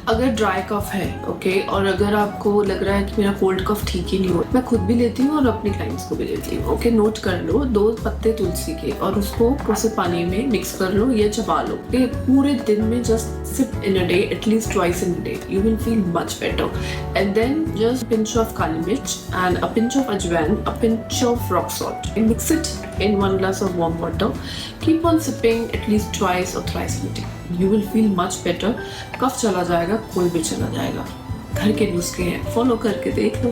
अगर dry cough है okay, और अगर आपको लग रहा है कि मेरा कोल्ड कफ ठीक ही नहीं हो, मैं खुद भी लेती हूँ और अपनी क्लाइंट्स को भी लेती हूँ ओके। नोट कर लो 2 पत्ते तुलसी के और उसको कोसे पानी में मिक्स कर लो या चबा लो। पूरे दिन में just sip in a day, at least twice in a day, you will feel much better. And then just pinch of kali mirch and a pinch of ajwain, a pinch of rock salt. You mix it in 1 glass of warm water. Keep on sipping at least twice or thrice a day. You will feel much better. कफ चला जाएगा, कोई भी चला जाएगा। घर के नुस्खे हैं, फॉलो करके देख लो।